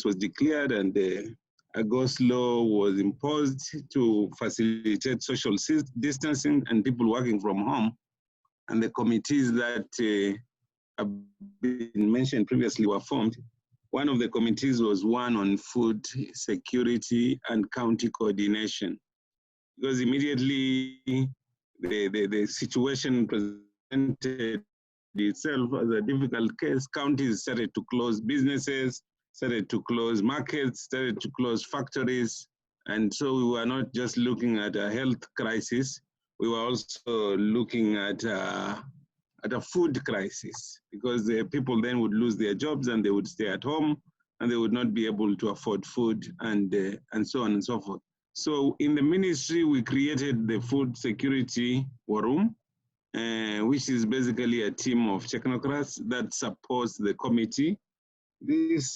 was declared and a ghost law was imposed to facilitate social distancing and people working from home. And the committees that have been mentioned previously were formed. One of the committees was one on food security and county coordination, because immediately the situation presented itself as a difficult case. Counties started to close businesses, started to close markets, started to close factories. And so we were not just looking at a health crisis, we were also looking at a food crisis, because the people then would lose their jobs and they would stay at home and they would not be able to afford food and so on and so forth. So in the ministry, we created the Food Security War Room, which is basically a team of technocrats that supports the committee. This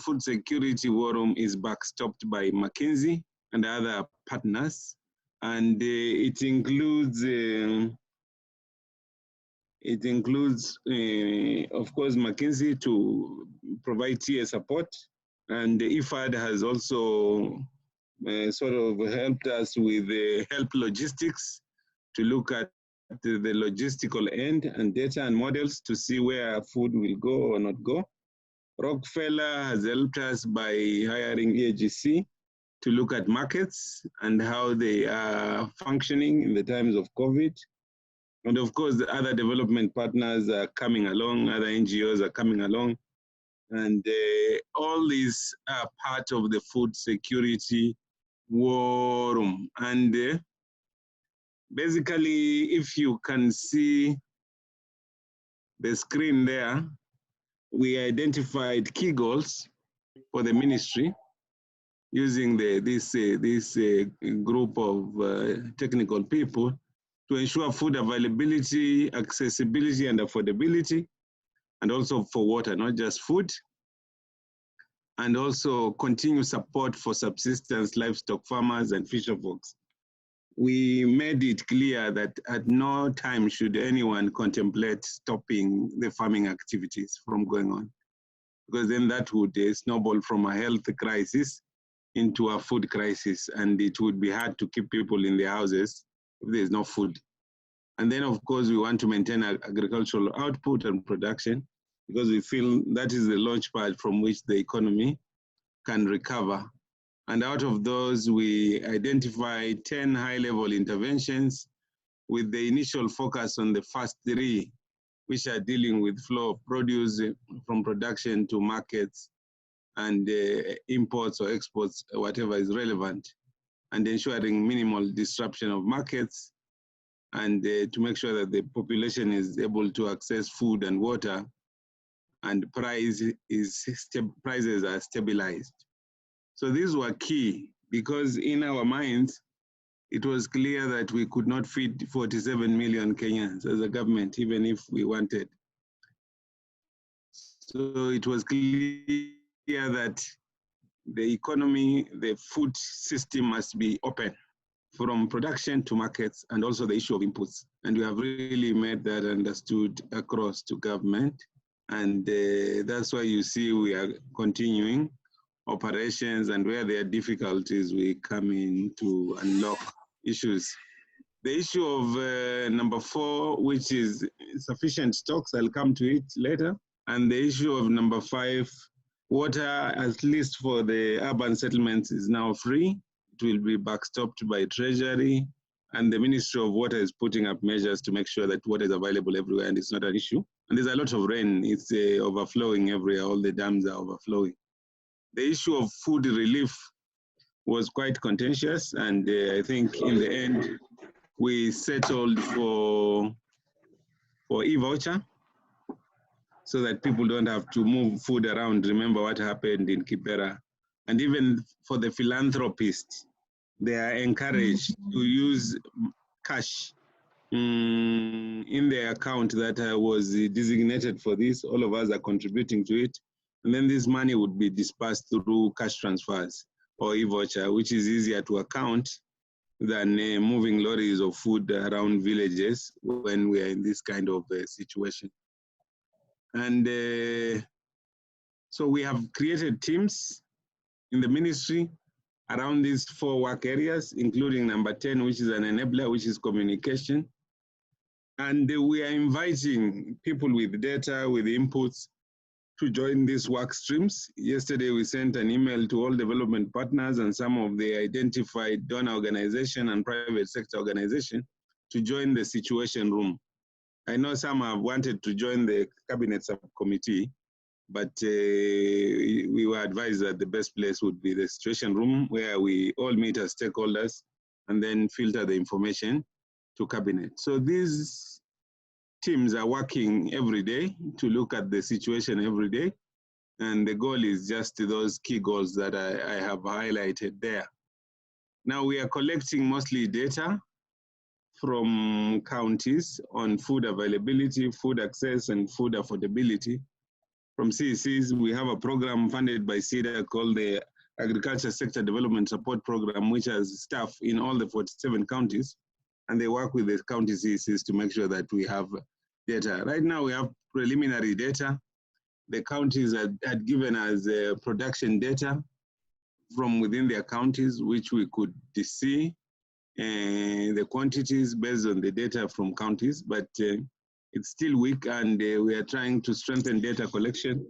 Food Security War Room is backstopped by McKinsey and other partners, and it includes, of course, McKinsey to provide TA support, and IFAD has also sort of helped us with help logistics to look at the logistical end and data and models to see where food will go or not go. Rockefeller has helped us by hiring EAGC to look at markets and how they are functioning in the times of COVID. And of course, the other development partners are coming along, other NGOs are coming along. And all these are part of the food security war room. And basically, if you can see the screen there, we identified key goals for the ministry using this group of technical people to ensure food availability, accessibility, and affordability, and also for water, not just food, and also continue support for subsistence livestock farmers and fisher folks. We made it clear that at no time should anyone contemplate stopping the farming activities from going on, because then that would snowball from a health crisis into a food crisis, and it would be hard to keep people in their houses if there's no food. And then, of course, we want to maintain agricultural output and production, because we feel that is the launchpad from which the economy can recover. And out of those, we identified 10 high-level interventions with the initial focus on the first 3, which are dealing with flow of produce from production to markets and imports or exports, whatever is relevant, and ensuring minimal disruption of markets, and to make sure that the population is able to access food and water, and prices are stabilized. So these were key, because in our minds, it was clear that we could not feed 47 million Kenyans as a government, even if we wanted. So it was clear that the economy, the food system must be open from production to markets, and also the issue of inputs. And we have really made that understood across to government. And that's why you see we are continuing operations, and where there are difficulties, we come in to unlock issues. The issue of number 4, which is sufficient stocks, I'll come to it later. And the issue of number 5, water, at least for the urban settlements, is now free. It will be backstopped by Treasury, and the Ministry of Water is putting up measures to make sure that water is available everywhere and it's not an issue. And there's a lot of rain, it's overflowing everywhere, all the dams are overflowing. The issue of food relief was quite contentious, and I think in the end, we settled for e-voucher so that people don't have to move food around. Remember what happened in Kibera. And even for the philanthropists, they are encouraged to use cash in their account that was designated for this. All of us are contributing to it. And then this money would be dispersed through cash transfers or e-voucher, which is easier to account than moving lorries of food around villages when we are in this kind of situation. And So we have created teams in the ministry around these 4 work areas, including number 10, which is an enabler, which is communication. And we are inviting people with data, with inputs, to join these work streams. Yesterday, we sent an email to all development partners and some of the identified donor organization and private sector organization to join the situation room. I know some have wanted to join the cabinet subcommittee, but we were advised that the best place would be the situation room, where we all meet as stakeholders and then filter the information to cabinet. So these teams are working every day to look at the situation every day. And the goal is just those key goals that I have highlighted there. Now we are collecting mostly data from counties on food availability, food access, and food affordability. From CECs, we have a program funded by CEDA called the Agriculture Sector Development Support Program, which has staff in all the 47 counties, and they work with the county CECs to make sure that we have data. Right now, we have preliminary data. The counties had given us production data from within their counties, which we could see the quantities based on the data from counties, but it's still weak, and we are trying to strengthen data collection,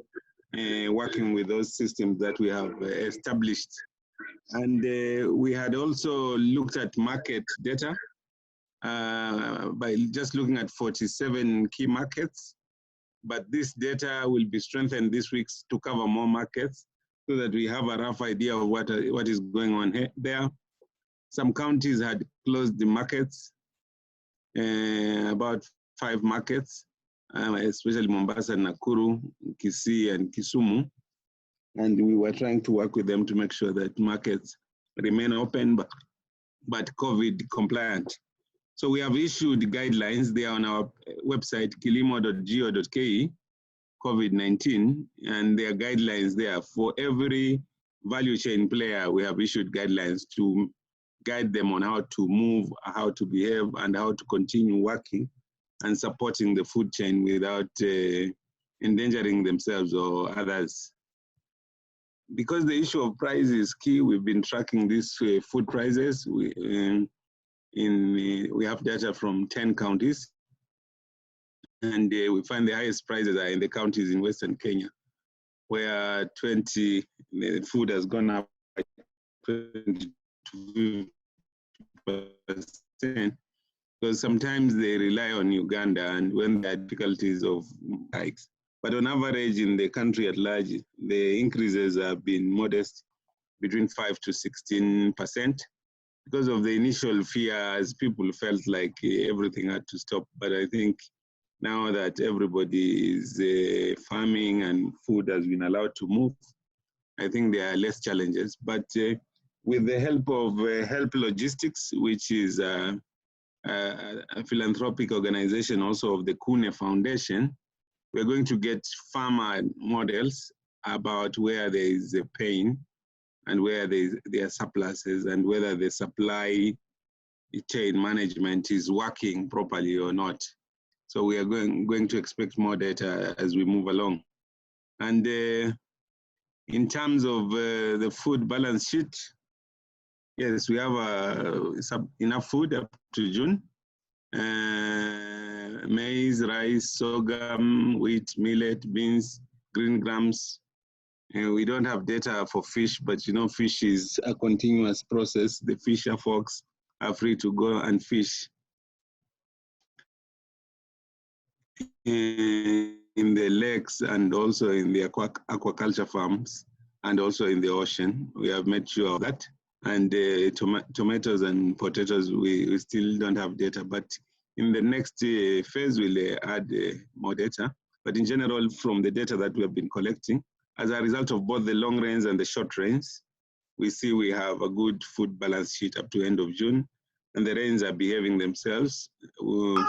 working with those systems that we have established. And we had also looked at market data by just looking at 47 key markets, but this data will be strengthened this week to cover more markets so that we have a rough idea of what is going on there. Some counties had closed the markets, about 5 markets, especially Mombasa, Nakuru, Kisii, and Kisumu. And we were trying to work with them to make sure that markets remain open, but COVID compliant. So we have issued guidelines. They are on our website, kilimo.go.ke, COVID-19, and there are guidelines there. For every value chain player, we have issued guidelines to guide them on how to move, how to behave, and how to continue working and supporting the food chain without endangering themselves or others. Because the issue of price is key, we've been tracking these food prices. We have data from 10 counties, and we find the highest prices are in the counties in Western Kenya, where the food has gone up by 22%, because sometimes they rely on Uganda, and when there are difficulties of hikes. But on average, in the country at large, the increases have been modest, between 5 to 16%, because of the initial fears. People felt like everything had to stop. But I think now that everybody is farming and food has been allowed to move, I think there are less challenges. But with the help of Help Logistics, which is a philanthropic organization also of the Kune Foundation, we're going to get farmer models about where there is a pain and where there are surpluses, and whether the supply chain management is working properly or not. So we are going to expect more data as we move along. And in terms of the food balance sheet, yes, we have enough food up to June. Maize, rice, sorghum, wheat, millet, beans, green grams. We don't have data for fish, but you know, fish is a continuous process. The fisher folks are free to go and fish in the lakes and also in the aquaculture farms and also in the ocean. We have made sure of that. And tomatoes and potatoes, we still don't have data, but in the next phase, we'll add more data. But in general, from the data that we have been collecting, as a result of both the long range and the short range, we see we have a good food balance sheet up to end of June, and the rains are behaving themselves.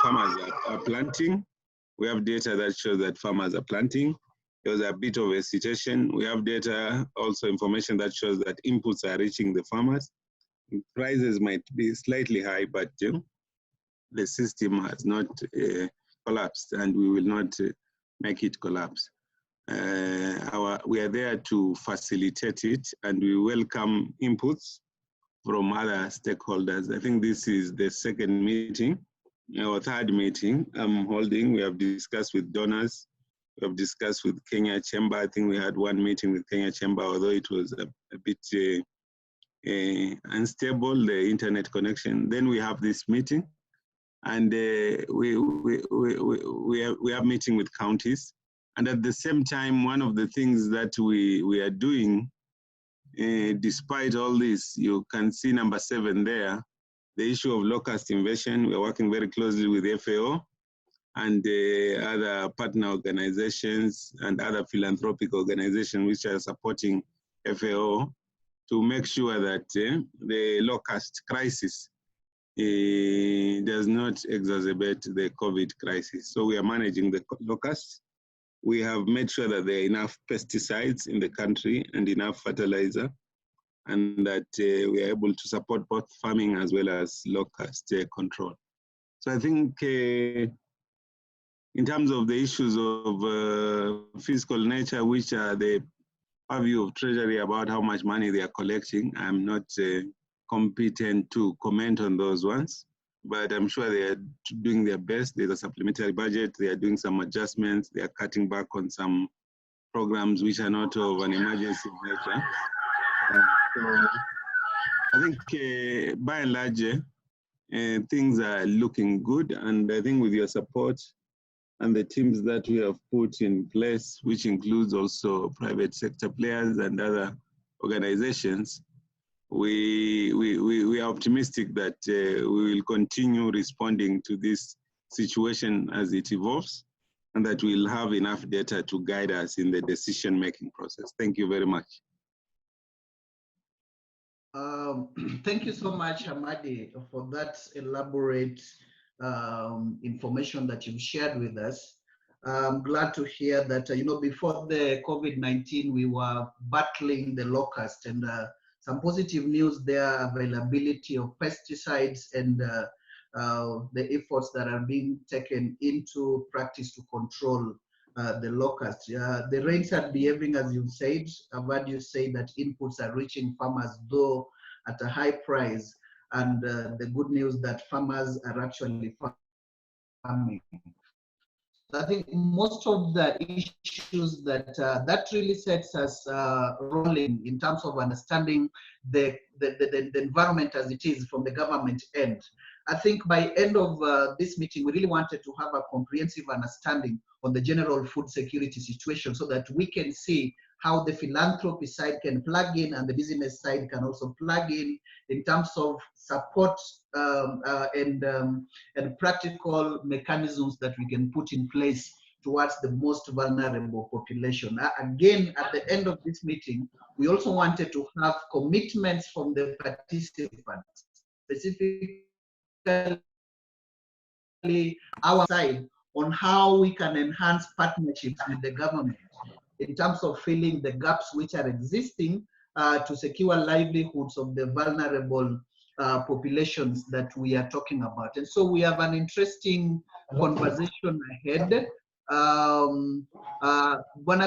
Farmers are planting. We have data that shows that farmers are planting. There was a bit of hesitation. We have data, also information that shows that inputs are reaching the farmers. Prices might be slightly high, but the system has not collapsed, and we will not make it collapse. we are there to facilitate it, and we welcome inputs from other stakeholders. I think this is the second meeting, or third meeting I'm holding. We have discussed with donors. We have discussed with Kenya Chamber. I think we had one meeting with Kenya Chamber, although it was a bit unstable, the internet connection. Then we have this meeting, and we have meeting with counties. And at the same time, one of the things that we are doing, despite all this, you can see number 7 there, the issue of locust invasion. We're working very closely with FAO and other partner organizations and other philanthropic organizations which are supporting FAO to make sure that the locust crisis does not exacerbate the COVID crisis. So we are managing the locusts. We have made sure that there are enough pesticides in the country and enough fertilizer, and that we are able to support both farming as well as locust control. So I think in terms of the issues of fiscal nature, which are the purview of Treasury about how much money they are collecting, I'm not competent to comment on those ones, but I'm sure they are doing their best. There's a supplementary budget. They are doing some adjustments. They are cutting back on some programs which are not of an emergency nature. So I think by and large, things are looking good. And I think with your support and the teams that we have put in place, which includes also private sector players and other organizations, we are optimistic that we will continue responding to this situation as it evolves, and that we'll have enough data to guide us in the decision-making process. Thank you very much. Thank you so much, Hamadi, for that elaborate information that you've shared with us. I'm glad to hear that, before the COVID-19, we were battling the locust, and some positive news there, availability of pesticides and the efforts that are being taken into practice to control the locust. The rains are behaving as you said. I've heard you say that inputs are reaching farmers, though at a high price. And the good news that farmers are actually farming. So I think most of the issues that really sets us rolling in terms of understanding the environment as it is from the government end. I think by end of this meeting, we really wanted to have a comprehensive understanding on the general food security situation, so that we can see how the philanthropy side can plug in and the business side can also plug in terms of support and practical mechanisms that we can put in place towards the most vulnerable population. Again, at the end of this meeting, we also wanted to have commitments from the participants, specifically our side, on how we can enhance partnerships with the government in terms of filling the gaps which are existing to secure livelihoods of the vulnerable populations that we are talking about. And so we have an interesting conversation ahead. Bwana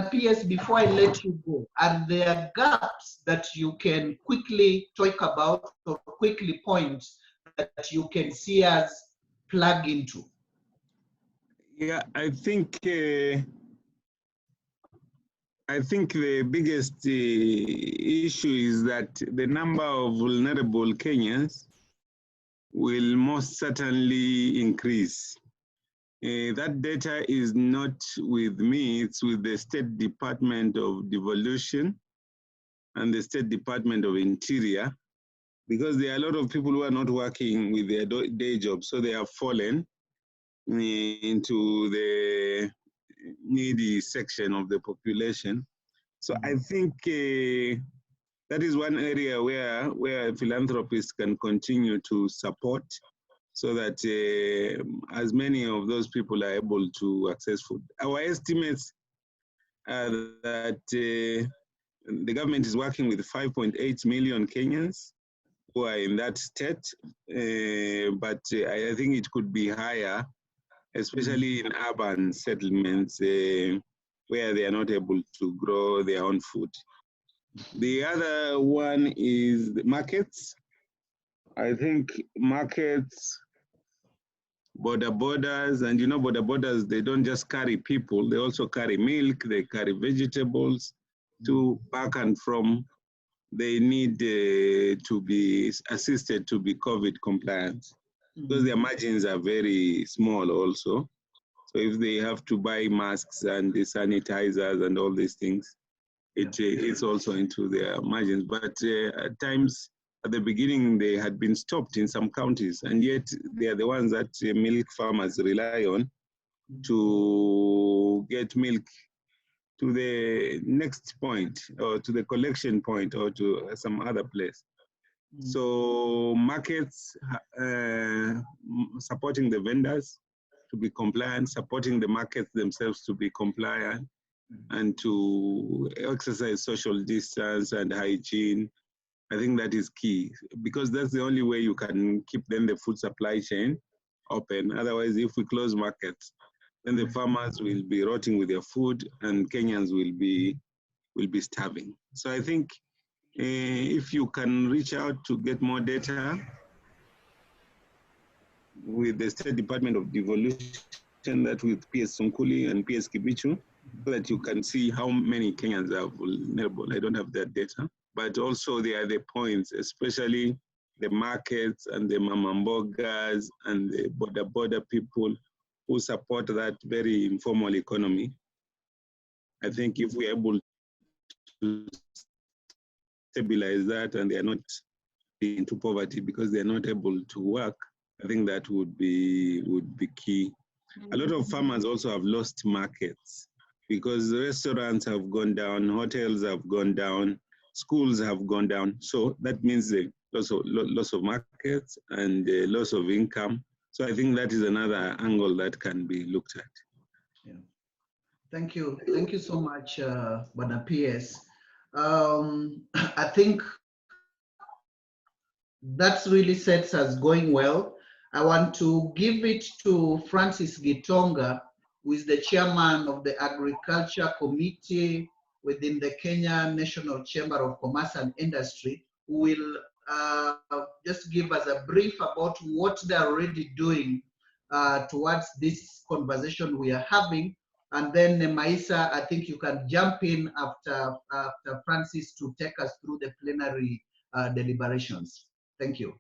PS, before I let you go, are there gaps that you can quickly talk about or quickly point that you can see us plug into? Yeah, I think the biggest issue is that the number of vulnerable Kenyans will most certainly increase. That data is not with me, it's with the State Department of Devolution and the State Department of Interior, because there are a lot of people who are not working with their day jobs, so they have fallen into the needy section of the population. So I think that is one area where philanthropists can continue to support, so that as many of those people are able to access food. Our estimates are that the government is working with 5.8 million Kenyans who are in that state, but I think it could be higher, especially in urban settlements where they are not able to grow their own food. The other one is the markets. I think markets, borders, and you know, borders, they don't just carry people, they also carry milk, they carry vegetables to back and from. They need to be assisted to be COVID compliant because their margins are very small also. So if they have to buy masks and the sanitizers and all these things, it's also into their margins. But at times, at the beginning, they had been stopped in some counties, and yet they are the ones that milk farmers rely on to get milk to the next point, or to the collection point, or to some other place. So markets, supporting the vendors to be compliant, supporting the markets themselves to be compliant, and to exercise social distance and hygiene. I think that is key, because that's the only way you can keep then the food supply chain open. Otherwise, if we close markets, then the farmers will be rotting with their food and Kenyans will be starving. So I think if you can reach out to get more data with the State Department of Devolution, that with PS Sonkuli and PS Kibichu, so that you can see how many Kenyans are vulnerable. I don't have that data, but also there are the points, especially the markets and the mamambogas and the border people who support that very informal economy. I think if we're able to stabilize that and they are not into poverty because they're not able to work, I think that would be key. A lot of farmers also have lost markets because restaurants have gone down, hotels have gone down, schools have gone down. So that means the loss of markets and loss of income. So I think that is another angle that can be looked at. Yeah. Thank you so much, Bwana PS. I think that really sets us going well. I want to give it to Francis Gitonga, who is the chairman of the Agriculture Committee within the Kenya National Chamber of Commerce and Industry, who will just give us a brief about what they're already doing towards this conversation we are having. And then Maisa, I think you can jump in after Francis to take us through the plenary deliberations. Thank you.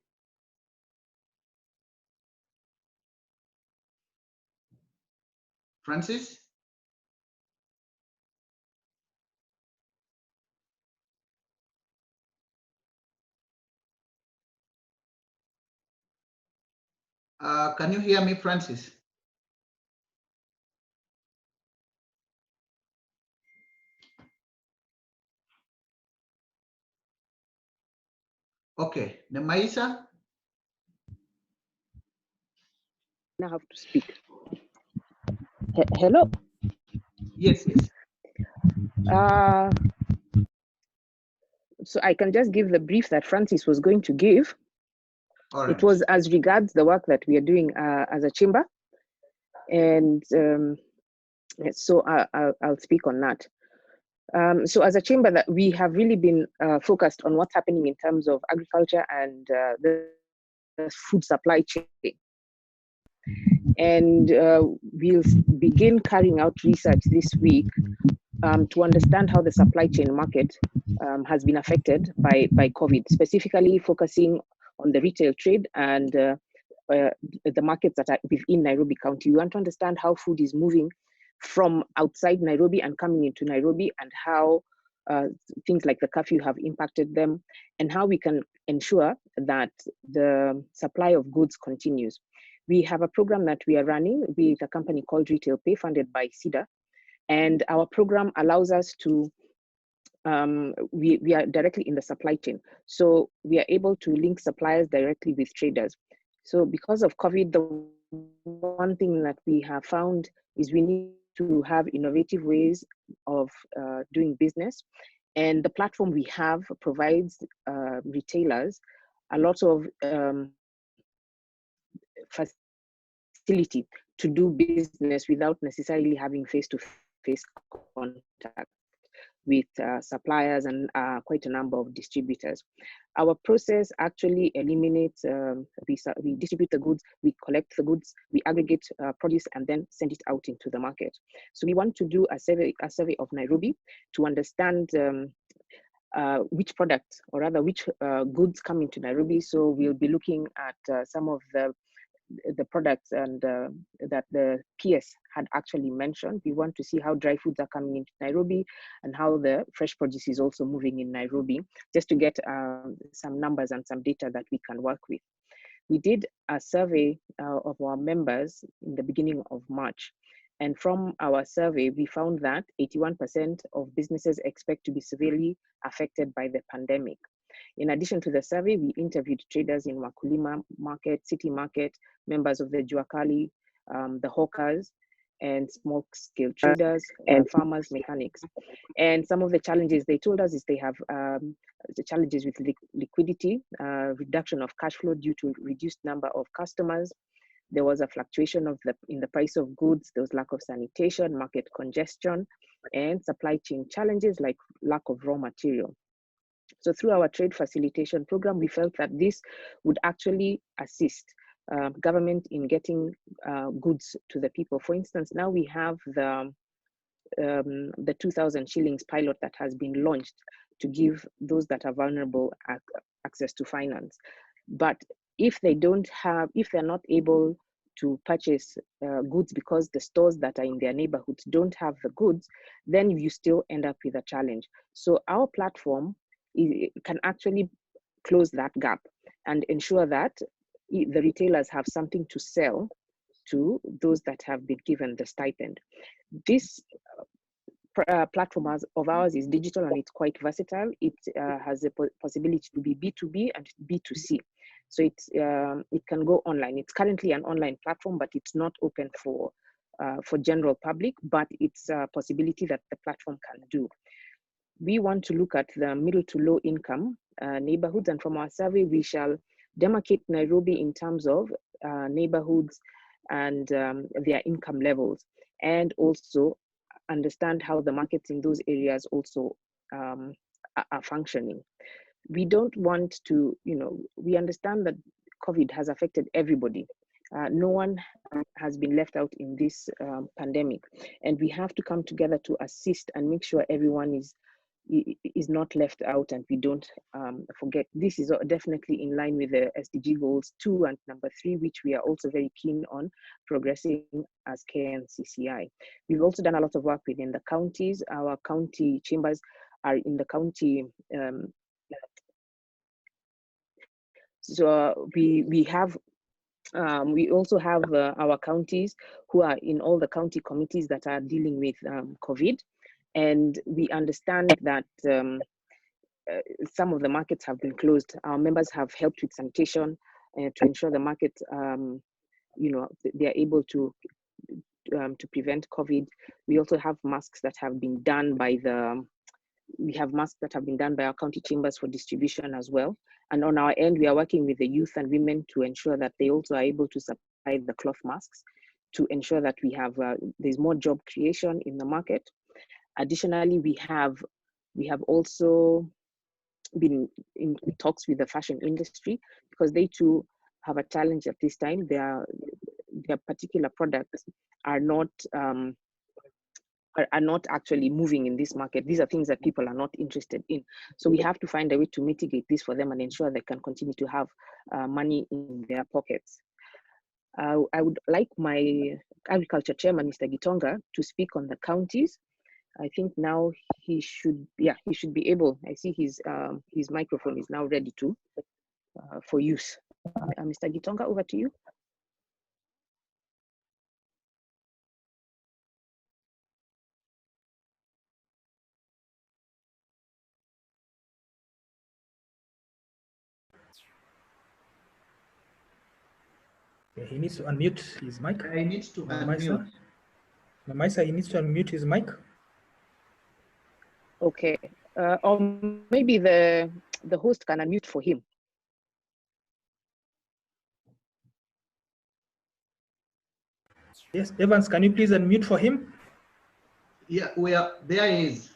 Francis? Can you hear me, Francis? Okay, Nemaisa? Now I have to speak. Hello? Yes. So I can just give the brief that Francis was going to give. All right. It was as regards the work that we are doing as a chamber. And so I'll speak on that. So as a chamber, that we have really been focused on what's happening in terms of agriculture and the food supply chain. And we'll begin carrying out research this week to understand how the supply chain market has been affected by COVID, specifically focusing on the retail trade and the markets that are within Nairobi County. We want to understand how food is moving from outside Nairobi and coming into Nairobi, and how things like the curfew have impacted them, and how we can ensure that the supply of goods continues. We have a program that we are running with a company called Retail Pay, funded by CEDA, and our program allows us to, we are directly in the supply chain. So we are able to link suppliers directly with traders. So because of COVID, the one thing that we have found is we need to have innovative ways of doing business. And the platform we have provides retailers a lot of facility to do business without necessarily having face-to-face face-to-face contact with suppliers and quite a number of distributors. Our process actually eliminates, we distribute the goods, we collect the goods, we aggregate produce, and then send it out into the market. So we want to do a survey of Nairobi to understand which products, or rather which goods come into Nairobi. So we'll be looking at some of the products and that the PS had actually mentioned. We want to see how dry foods are coming into Nairobi and how the fresh produce is also moving in Nairobi, just to get some numbers and some data that we can work with. We did a survey of our members in the beginning of March. And from our survey, we found that 81% of businesses expect to be severely affected by the pandemic. In addition to the survey, we interviewed traders in Wakulima Market, City Market, members of the Juakali, the hawkers, and small-scale traders, and farmers, mechanics. And some of the challenges they told us is they have the challenges with liquidity, reduction of cash flow due to reduced number of customers. There was a fluctuation in the price of goods. There was lack of sanitation, market congestion, and supply chain challenges like lack of raw material. So through our trade facilitation program, we felt that this would actually assist government in getting goods to the people. For instance, now we have the 2,000 shillings pilot that has been launched to give those that are vulnerable access to finance. But if they're not able to purchase goods because the stores that are in their neighborhoods don't have the goods, then you still end up with a challenge. So our platform can actually close that gap and ensure that the retailers have something to sell to those that have been given the stipend. This platform of ours is digital and it's quite versatile. It has a possibility to be B2B and B2C. So it can go online. It's currently an online platform, but it's not open for general public, but it's a possibility that the platform can do. We want to look at the middle to low income neighborhoods, and from our survey, we shall demarcate Nairobi in terms of neighborhoods and their income levels, and also understand how the markets in those areas also are functioning. We don't want to, we understand that COVID has affected everybody. No one has been left out in this pandemic, and we have to come together to assist and make sure everyone is not left out and we don't forget. This is definitely in line with the SDG goals 2 and number 3, which we are also very keen on progressing as KNCCI. We've also done a lot of work within the counties. Our county chambers are in the county. So we also have our counties who are in all the county committees that are dealing with COVID. And we understand that some of the markets have been closed. Our members have helped with sanitation to ensure the market, they are able to prevent COVID. We also have masks that have been done by our county chambers for distribution as well. And on our end, we are working with the youth and women to ensure that they also are able to supply the cloth masks to ensure that we have there's more job creation in the market. Additionally, we have also been in talks with the fashion industry because they too have a challenge at this time. Their particular products are not actually moving in this market. These are things that people are not interested in. So we have to find a way to mitigate this for them and ensure they can continue to have money in their pockets. I would like my agriculture chairman, Mr. Gitonga, to speak on the counties. I think now he should be able. I see his microphone is now ready for use. Mr. Gitonga, over to you. He needs to unmute his mic. He needs to unmute. Namaisa, he needs to unmute his mic. Okay, or maybe the host can unmute for him. Yes, Evans, can you please unmute for him? Yeah, there is.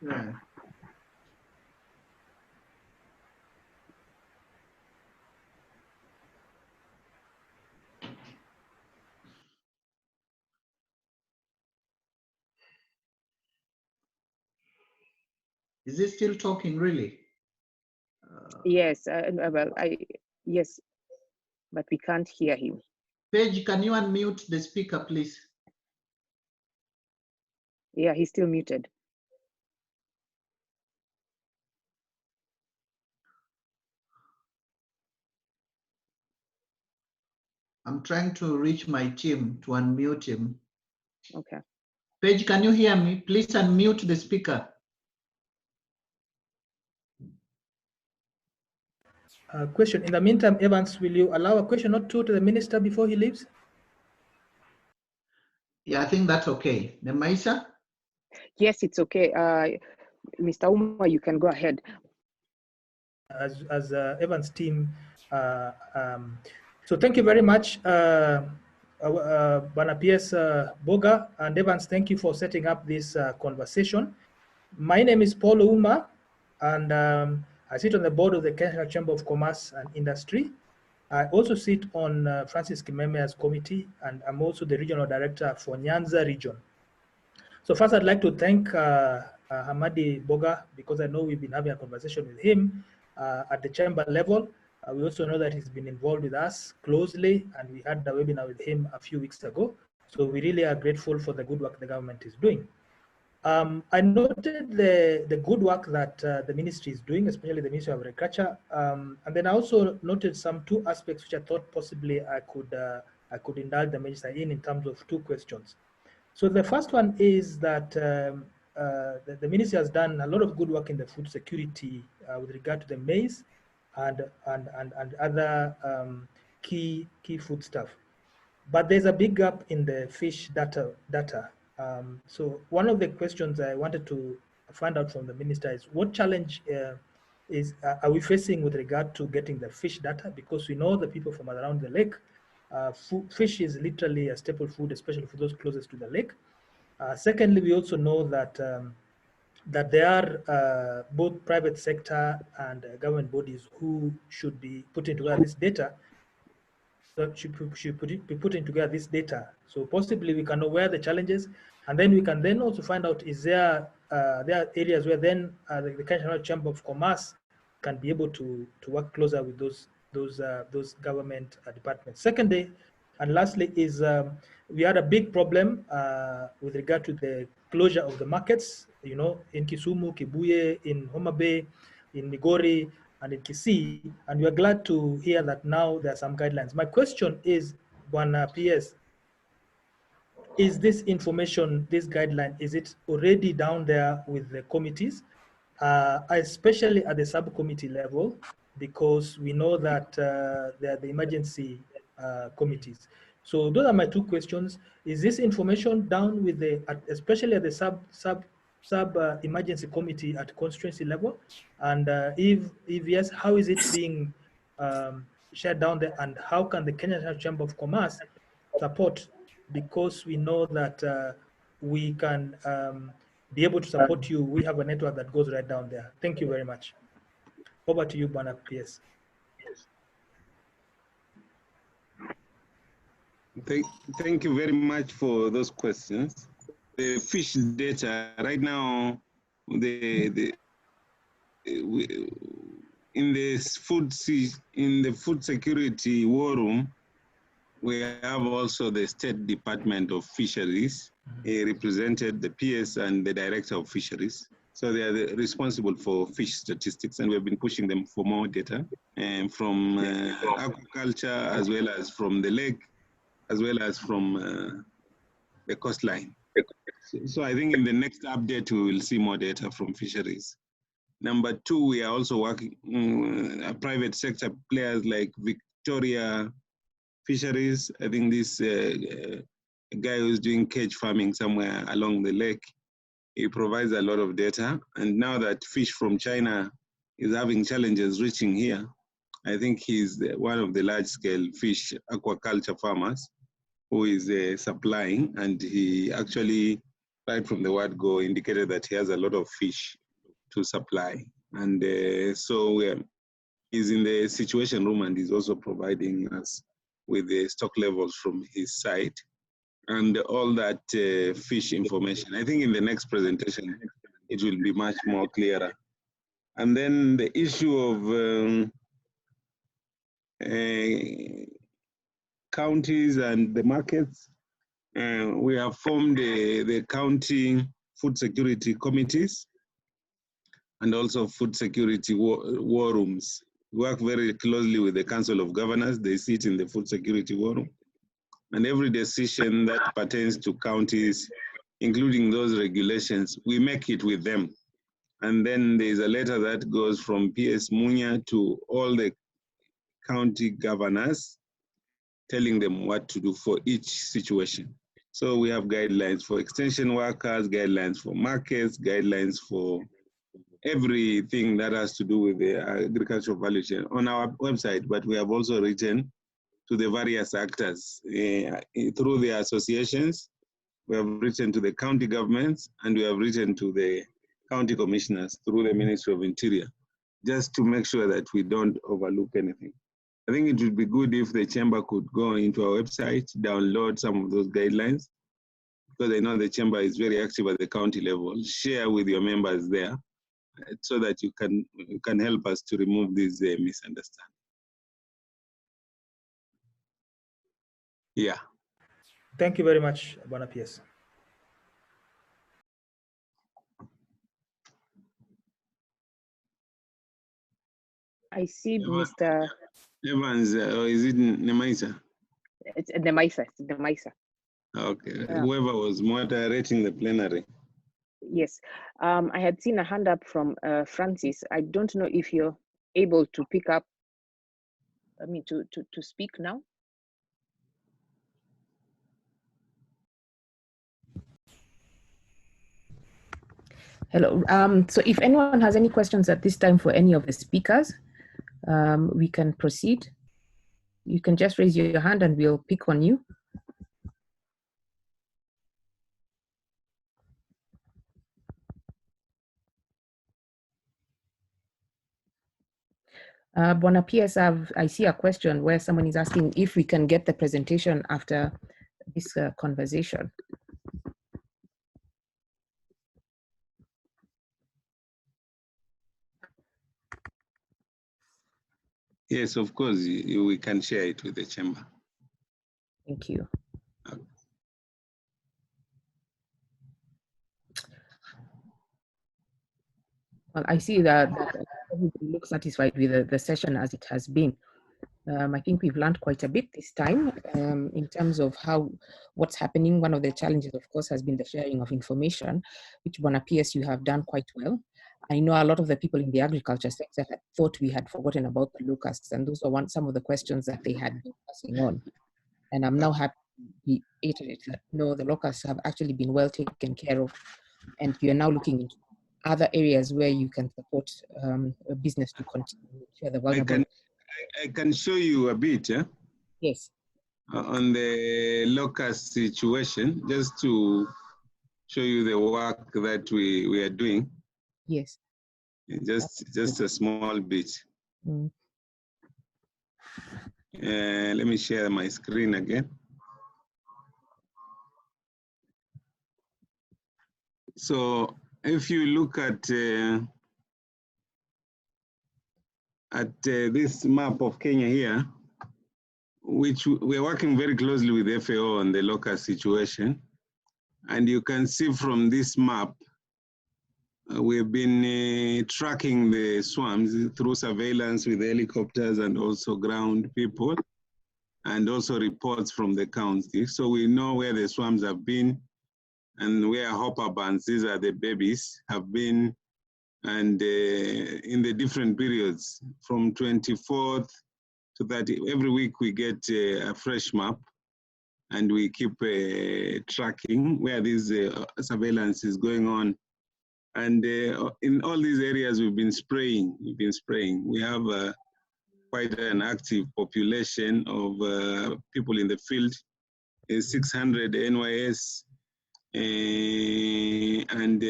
Yeah. Is he still talking, really? Yes, yes, but we can't hear him. Paige, can you unmute the speaker, please? Yeah, he's still muted. I'm trying to reach my team to unmute him. Okay. Paige, can you hear me? Please unmute the speaker. Question. In the meantime, Evans, will you allow a question or two to the minister before he leaves? Yeah, I think that's okay. Nemaisa? Yes, it's okay. Mr. Uma, you can go ahead. As Evans' team. So thank you very much, Bwana PS Boga and Evans. Thank you for setting up this conversation. My name is Paul Uma, and I sit on the board of the Kenya Chamber of Commerce and Industry. I also sit on Francis Kimemea's committee, and I'm also the regional director for Nyanza region. So first, I'd like to thank Hamadi Boga, because I know we've been having a conversation with him at the chamber level. We also know that he's been involved with us closely, and we had the webinar with him a few weeks ago. So we really are grateful for the good work the government is doing. I noted the good work that the ministry is doing, especially the Ministry of Agriculture, and then I also noted two aspects which I thought possibly I could indulge the minister in terms of two questions. So the first one is that the ministry has done a lot of good work in the food security with regard to the maize and other key food stuff. But there's a big gap in the fish data. So one of the questions I wanted to find out from the minister is what challenge are we facing with regard to getting the fish data? Because we know the people from around the lake, fish is literally a staple food, especially for those closest to the lake. Secondly, we also know that that there are both private sector and government bodies who should be putting together this data. So be putting together this data. So possibly we can know where the challenges, and then we can then also find out is there are areas where then the Kenya Chamber of Commerce can be able to work closer with those government departments. Secondly, and lastly, is we had a big problem with regard to the closure of the markets. You know, in Kisumu, Kibuye, in Homa Bay, in Migori, and in Kisii, and we are glad to hear that now there are some guidelines. My question is, Bwana PS, is this information, this guideline, is it already down there with the committees, especially at the subcommittee level, because we know that there are the emergency committees. So those are my two questions. Is this information down with especially at the sub emergency committee at constituency level? And if yes, how is it being shared down there, and how can the Kenya Chamber of Commerce support, because we know that we can be able to support you. We have a network that goes right down there. Thank you very much. Over to you, Bwana PS. Thank you very much for those questions. The fish data right now, in the food security war room, we have also the State Department of Fisheries, represented the PS and the Director of Fisheries. So they are responsible for fish statistics, and we've been pushing them for more data from aquaculture, as well as from the lake, as well as from the coastline. So I think in the next update, we will see more data from fisheries. Number two, we are also working private sector players like Victoria Fisheries. I think this guy who's doing cage farming somewhere along the lake, he provides a lot of data. And now that fish from China is having challenges reaching here, I think he's one of the large-scale fish aquaculture farmers who is supplying, and he actually, right from the word go, indicated that he has a lot of fish to supply. And so he's in the situation room, and he's also providing us with the stock levels from his side and all that fish information. I think in the next presentation, it will be much more clearer. And then the issue of counties and the markets, we have formed the county food security committees and also food security war rooms. We work very closely with the Council of Governors. They sit in the food security war room. And every decision that pertains to counties, including those regulations, we make it with them. And then there's a letter that goes from PS Munya to all the county governors, telling them what to do for each situation. So we have guidelines for extension workers, guidelines for markets, guidelines for everything that has to do with the agricultural value chain on our website, but we have also written to the various actors through the associations. We have written to the county governments, and we have written to the county commissioners through the Ministry of Interior, just to make sure that we don't overlook anything. I think it would be good if the chamber could go into our website, download some of those guidelines, because I know the chamber is very active at the county level. Share with your members there, so that you can help us to remove this misunderstanding. Yeah. Thank you very much, Bwana PS. I see Mr. Evans, or is it Nemaisa? It's Nemaisa. It's Nemaisa. Okay. Yeah. Whoever was moderating the plenary. Yes. I had seen a hand up from Francis. I don't know if you're able to pick up, I mean, to speak now. Hello. So if anyone has any questions at this time for any of the speakers, we can proceed. You can just raise your hand and we'll pick on you. Bwana PS, I see a question where someone is asking if we can get the presentation after this conversation. Yes, of course, we can share it with the chamber. Thank you. Okay. Well, I see that everybody looks satisfied with the session as it has been. I think we've learned quite a bit this time in terms of what's happening. One of the challenges, of course, has been the sharing of information, which Bwana PS, you have done quite well. I know a lot of the people in the agriculture sector had thought we had forgotten about the locusts, and those are some of the questions that they had been passing on. And I'm now happy to reiterate that no, the locusts have actually been well taken care of, and you are now looking into other areas where you can support a business to continue to share the vulnerable. I can show you a bit, yeah? Yes. On the locust situation, just to show you the work that we are doing. Yes. Just a small bit. Mm. Let me share my screen again. So if you look at this map of Kenya here, which we're working very closely with FAO on the locust situation. And you can see from this map, we've been tracking the swarms through surveillance with helicopters and also ground people, and also reports from the county. So we know where the swarms have been and where hopper bands, these are the babies, have been, and in the different periods from 24th to 30. Every week we get a fresh map, and we keep tracking where this surveillance is going on. And in all these areas, we've been spraying. We have quite an active population of people in the field. 600 NYS and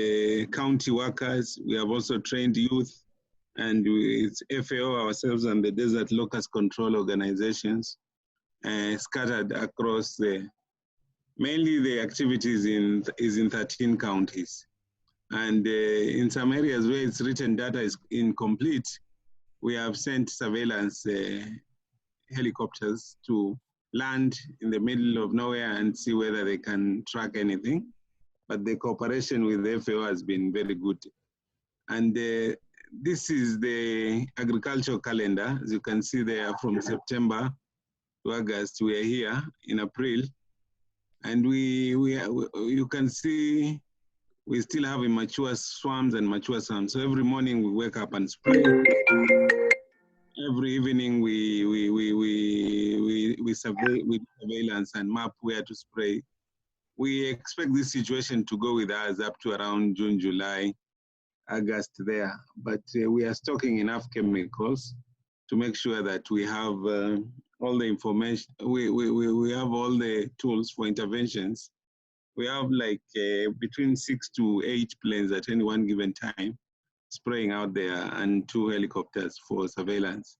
county workers. We have also trained youth, and it's FAO ourselves and the Desert Locust Control Organizations scattered across mainly the activities is in 13 counties. And in some areas where it's written data is incomplete, we have sent surveillance helicopters to land in the middle of nowhere and see whether they can track anything. But the cooperation with the FAO has been very good. And this is the agricultural calendar. As you can see there, from September to August, we are here in April. And you can see we still have immature swarms and mature swarms. So every morning we wake up and spray. Every evening we survey with surveillance and map where to spray. We expect this situation to go with us up to around June, July, August there. But we are stocking enough chemicals to make sure that we have all the information. We have all the tools for interventions. We have like between 6 to 8 planes at any one given time spraying out there and 2 helicopters for surveillance.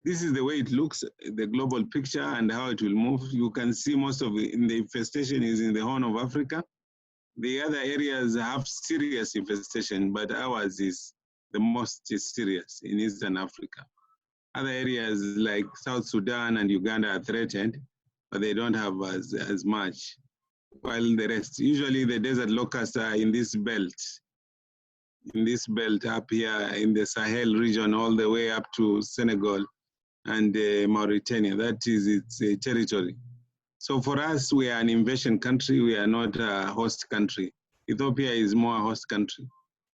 This is the way it looks, the global picture and how it will move. You can see most of the infestation is in the Horn of Africa. The other areas have serious infestation, but ours is the most serious in Eastern Africa. Other areas like South Sudan and Uganda are threatened, but they don't have as much. While the rest, usually the desert locusts are in this belt up here in the Sahel region, all the way up to Senegal and Mauritania. That is its territory. So for us, we are an invasion country. We are not a host country. Ethiopia is more a host country.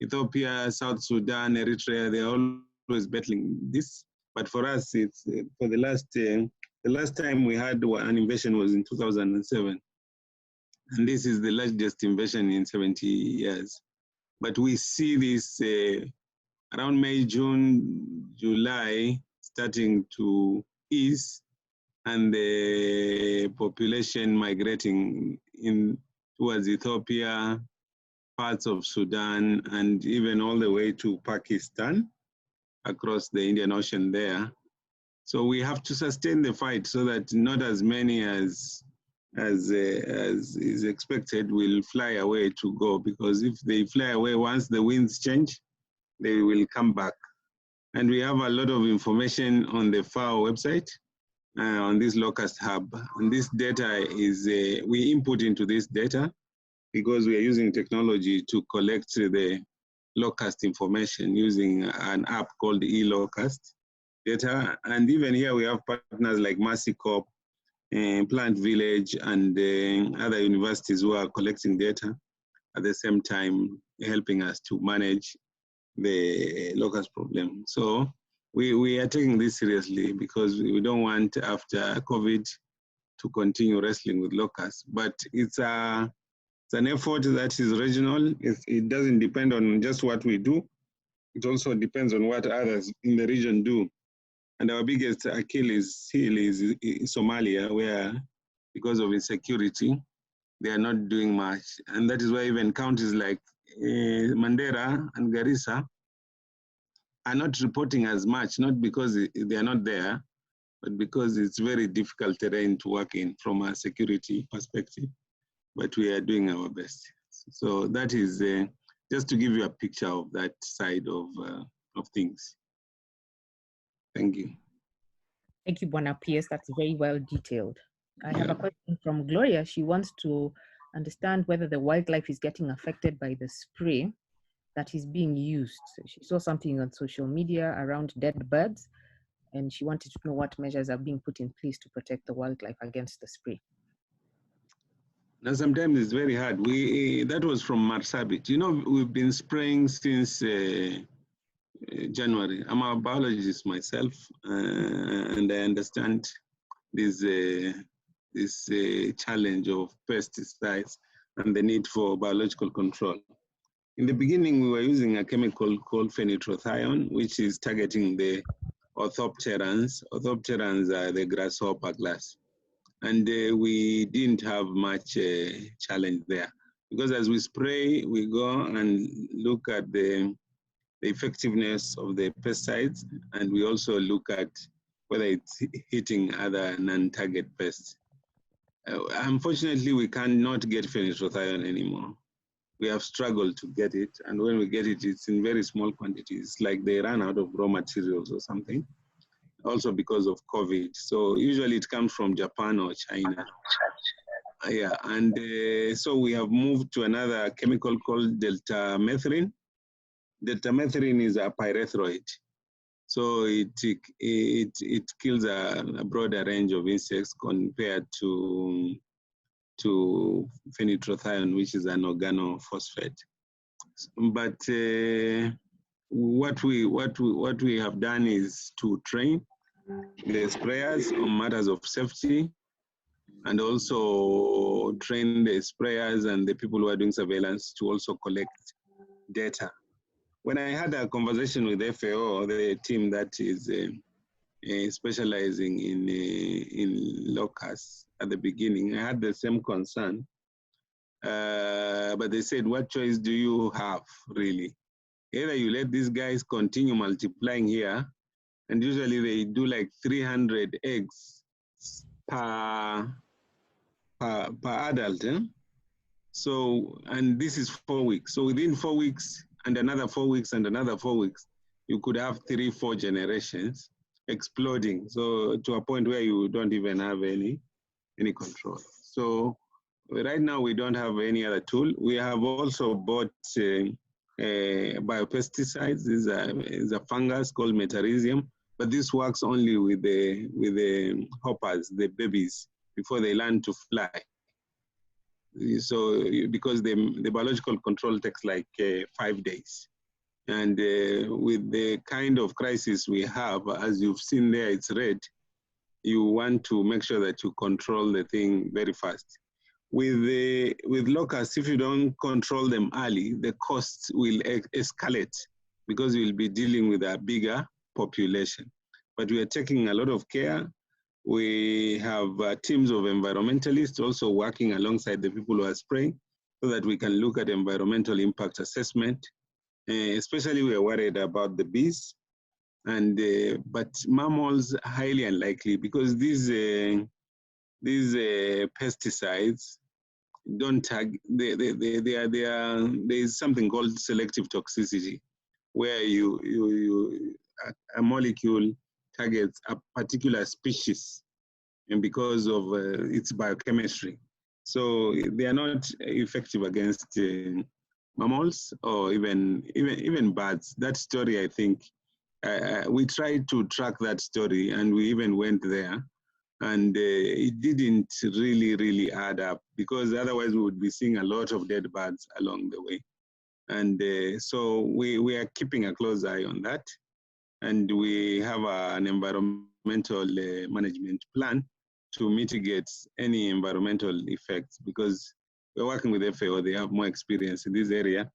Ethiopia, South Sudan, Eritrea, they're always battling this. But for us, it's for the last time we had an invasion was in 2007. And this is the largest invasion in 70 years. But we see this around May, June, July, starting to ease, and the population migrating in towards Ethiopia, parts of Sudan, and even all the way to Pakistan, across the Indian Ocean there. So we have to sustain the fight so that not as many as is expected will fly away to go, because if they fly away once the winds change, they will come back. And we have a lot of information on the FAO website on this locust hub. And this data is, we input into this data because we are using technology to collect the locust information using an app called eLocust data. And even here we have partners like Mercy Corp, Plant Village, and other universities who are collecting data at the same time, helping us to manage the locust problem. So we are taking this seriously because we don't want after COVID to continue wrestling with locusts. But it's an effort that is regional. It doesn't depend on just what we do. It also depends on what others in the region do. And our biggest Achilles heel is Somalia, where because of insecurity, they are not doing much. And that is why even counties like Mandera and Garissa are not reporting as much, not because they are not there, but because it's very difficult terrain to work in from a security perspective. But we are doing our best. So that is just to give you a picture of that side of things. Thank you. Thank you, Bwana P.S. That's very well detailed. I have a question from Gloria. She wants to understand whether the wildlife is getting affected by the spray that is being used. So she saw something on social media around dead birds, and she wanted to know what measures are being put in place to protect the wildlife against the spray. Now, sometimes it's very hard. That was from Marsabit. You know, we've been spraying since January. I'm a biologist myself, and I understand this challenge of pesticides and the need for biological control. In the beginning, we were using a chemical called phenyltrethione, which is targeting the orthopterans. Orthopterans are the grasshopper class. And we didn't have much challenge there. Because as we spray, we go and look at the effectiveness of the pesticides, and we also look at whether it's hitting other non-target pests. Unfortunately, we cannot get phenyltrethione anymore. We have struggled to get it, and when we get it, it's in very small quantities, like they ran out of raw materials or something, also because of COVID. So usually it comes from Japan or China. Yeah, and so we have moved to another chemical called deltamethrin. Deltamethrin is a pyrethroid. So it kills a broader range of insects compared to phenyltrethione, which is an organophosphate. But what we have done is to train the sprayers on matters of safety, and also train the sprayers and the people who are doing surveillance to also collect data. When I had a conversation with FAO, the team that is specializing in locusts at the beginning, I had the same concern, but they said, what choice do you have, really? Either you let these guys continue multiplying here, and usually they do like 300 eggs per adult. So, and this is 4 weeks. So within 4 weeks, and another 4 weeks, and another 4 weeks, you could have 3-4 generations exploding. So to a point where you don't even have any control. So right now we don't have any other tool. We have also bought biopesticides. This is a fungus called metarhizium, but this works only with the hoppers, the babies, before they learn to fly. So because the biological control takes like 5 days. And with the kind of crisis we have, as you've seen there, it's red, you want to make sure that you control the thing very fast. With locusts, if you don't control them early, the costs will escalate because you'll be dealing with a bigger population. But we are taking a lot of care. We have teams of environmentalists also working alongside the people who are spraying so that we can look at environmental impact assessment. Especially we are worried about the bees, and but mammals highly unlikely because these pesticides don't tag. There is something called selective toxicity, where a molecule targets a particular species, and because of its biochemistry, so they are not effective against mammals or even birds. That story, I think, we tried to track that story, and we even went there, and it didn't really add up, because otherwise we would be seeing a lot of dead birds along the way. And so we are keeping a close eye on that, and we have an environmental management plan to mitigate any environmental effects, because we're working with FAO, they have more experience in this area.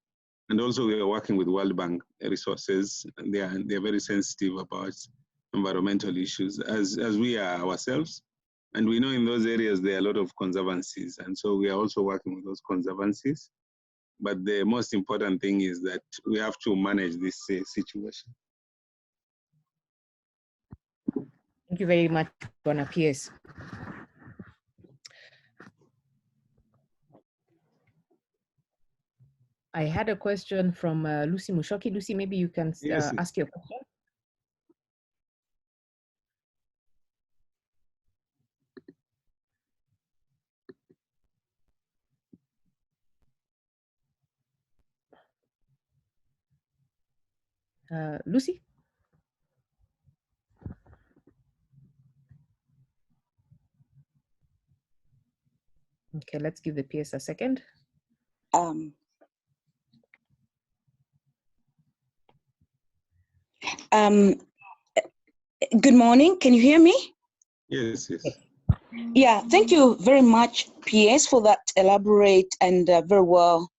And also we are working with World Bank resources. They are very sensitive about environmental issues, as we are ourselves. And we know in those areas there are a lot of conservancies. And so we are also working with those conservancies. But the most important thing is that we have to manage this situation. Thank you very much, Bwana PS. I had a question from Lucy Mushoki. Lucy, maybe you can Yes. ask your question. Lucy? Okay, let's give the PS a second. Good morning. Can you hear me? Yes. Yeah, thank you very much, PS, for that elaborate and very well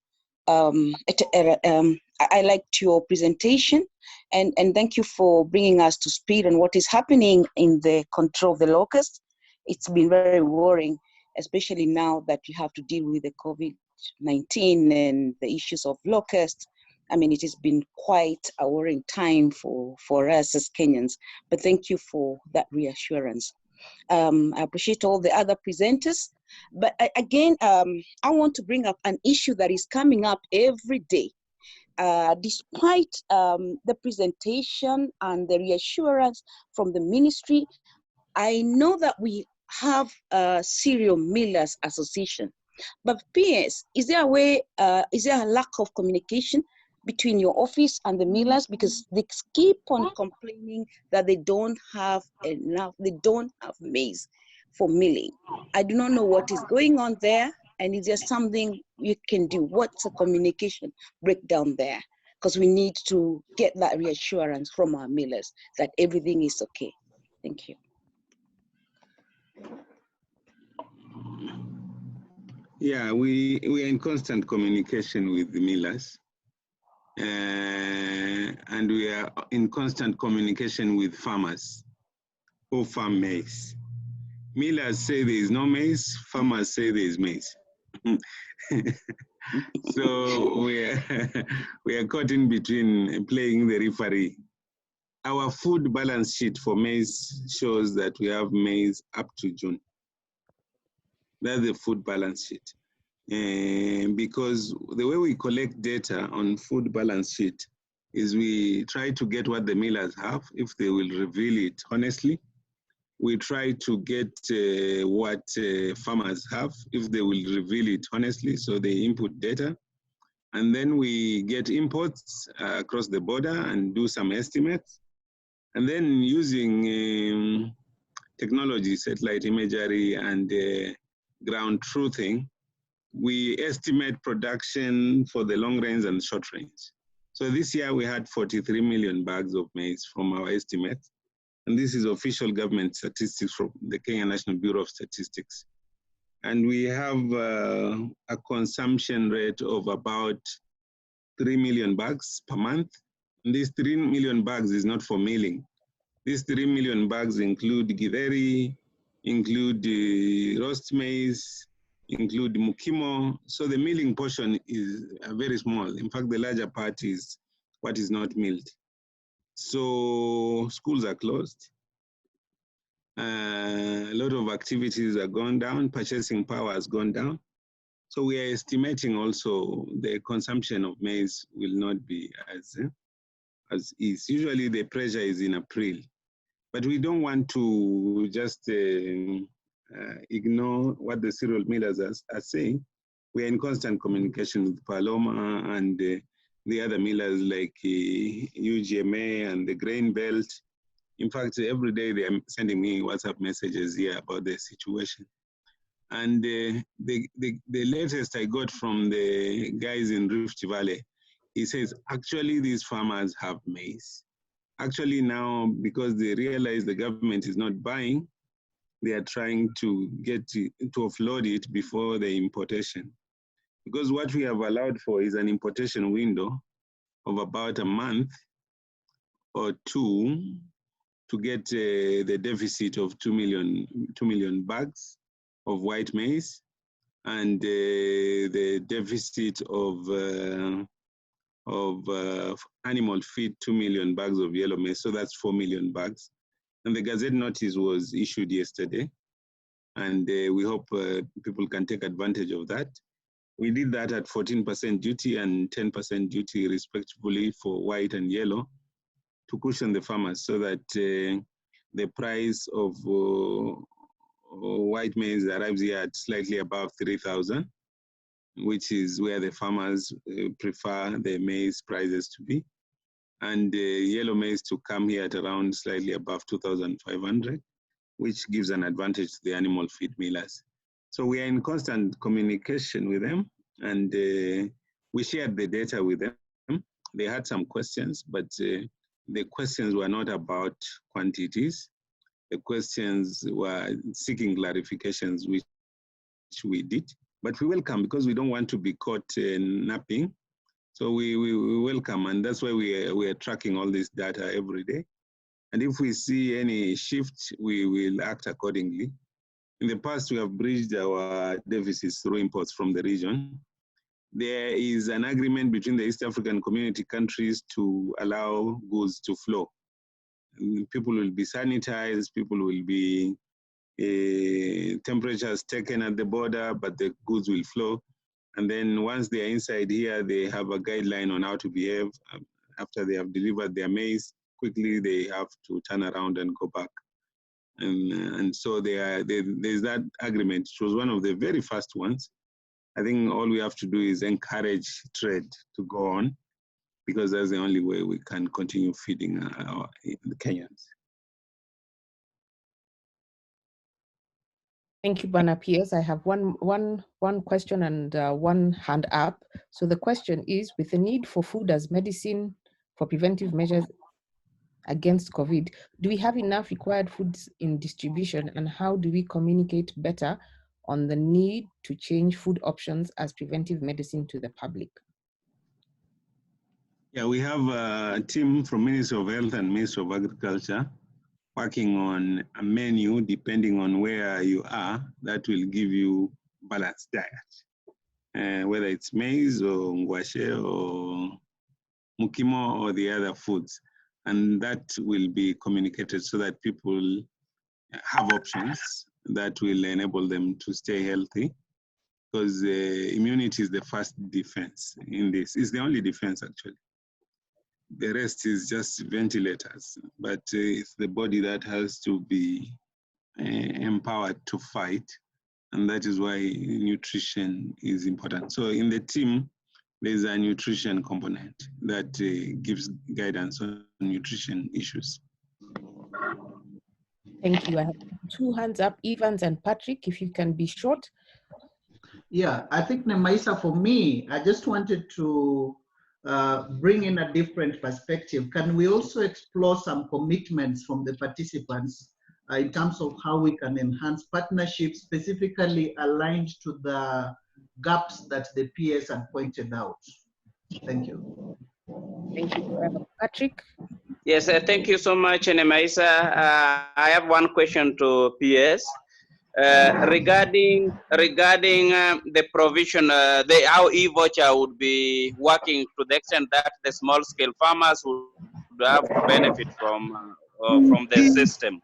I liked your presentation, and thank you for bringing us to speed on what is happening in the control of the locusts. It's been very worrying, especially now that you have to deal with the COVID-19 and the issues of locusts. I mean, it has been quite a worrying time for us as Kenyans, but thank you for that reassurance. I appreciate all the other presenters, but again, I want to bring up an issue that is coming up every day. Despite the presentation and the reassurance from the ministry, I know that we have a Cereal Millers Association, but PS, is there a way, is there a lack of communication between your office and the millers? Because they keep on complaining that they don't have enough, they don't have maize for milling. I do not know what is going on there, and is there something you can do? What's a communication breakdown there? Because we need to get that reassurance from our millers that everything is okay. Thank you. Yeah, we are in constant communication with the millers. And we are in constant communication with farmers who farm maize. Millers say there is no maize, farmers say there is maize. So we are caught in between, playing the referee. Our food balance sheet for maize shows that we have maize up to June. That's the food balance sheet. Because the way we collect data on food balance sheet is we try to get what the millers have, if they will reveal it honestly. We try to get what farmers have, if they will reveal it honestly, so they input data. And then we get imports across the border and do some estimates. And then using technology, satellite imagery and ground truthing, we estimate production for the long range and short range. So this year we had 43 million bags of maize from our estimates. And this is official government statistics from the Kenya National Bureau of Statistics. And we have a consumption rate of about 3 million bags per month. And these 3 million bags is not for milling. These 3 million bags include githeri, include roast maize, include mukimo. So the milling portion is very small. In fact, the larger part is what is not milled. So schools are closed. A lot of activities are gone down. Purchasing power has gone down. So we are estimating also the consumption of maize will not be as is. Usually the pressure is in April. But we don't want to just ignore what the cereal millers are saying. We are in constant communication with Paloma and the other millers like UGMA and the Grain Belt. In fact, every day they are sending me WhatsApp messages here about the situation. And the latest I got from the guys in Rift Valley, he says, actually these farmers have maize. Actually now, because they realize the government is not buying, they are trying to get to offload it before the importation. Because what we have allowed for is an importation window of about a month or two to get the deficit of 2 million bags of white maize and the deficit of animal feed, 2 million bags of yellow maize. So that's 4 million bags. And the Gazette notice was issued yesterday. And we hope people can take advantage of that. We did that at 14% duty and 10% duty respectively for white and yellow to cushion the farmers so that the price of white maize arrives here at slightly above 3,000, which is where the farmers prefer the maize prices to be. And yellow maize to come here at around slightly above 2,500, which gives an advantage to the animal feed millers. So we are in constant communication with them, and we shared the data with them. They had some questions, but the questions were not about quantities. The questions were seeking clarifications, which we did. But we welcome, because we don't want to be caught napping. So we welcome, and that's why we are tracking all this data every day. And if we see any shift, we will act accordingly. In the past, we have bridged our deficits through imports from the region. There is an agreement between the East African community countries to allow goods to flow. People will be sanitized, people will be temperatures taken at the border, but the goods will flow. And then once they are inside here, they have a guideline on how to behave. After they have delivered their maize, quickly they have to turn around and go back. And so there's that agreement. It was one of the very first ones. I think all we have to do is encourage trade to go on, because that's the only way we can continue feeding the Kenyans. Thank you, Bwana PS. I have one question and one hand up. So the question is, with the need for food as medicine for preventive measures against COVID, do we have enough required foods in distribution, and how do we communicate better on the need to change food options as preventive medicine to the public? Yeah, we have a team from Ministry of Health and Ministry of Agriculture working on a menu depending on where you are that will give you balanced diet, whether it's maize or ngwashe or mukimo or the other foods. And that will be communicated so that people have options that will enable them to stay healthy, because immunity is the first defense in this. It's the only defense, actually. The rest is just ventilators, but it's the body that has to be empowered to fight, and that is why nutrition is important. So in the team, there's a nutrition component that gives guidance on nutrition issues. Thank you. I have two hands up, Evans and Patrick, if you can be short. Yeah, I think, Nemaisa, for me, I just wanted to bring in a different perspective. Can we also explore some commitments from the participants in terms of how we can enhance partnerships, specifically aligned to the gaps that the PS had pointed out? Thank you. Thank you. Patrick? Yes, thank you so much, Nemaisa. I have one question to PS. Regarding the provision, how e-voucher would be working to the extent that the small-scale farmers would have to benefit from the system.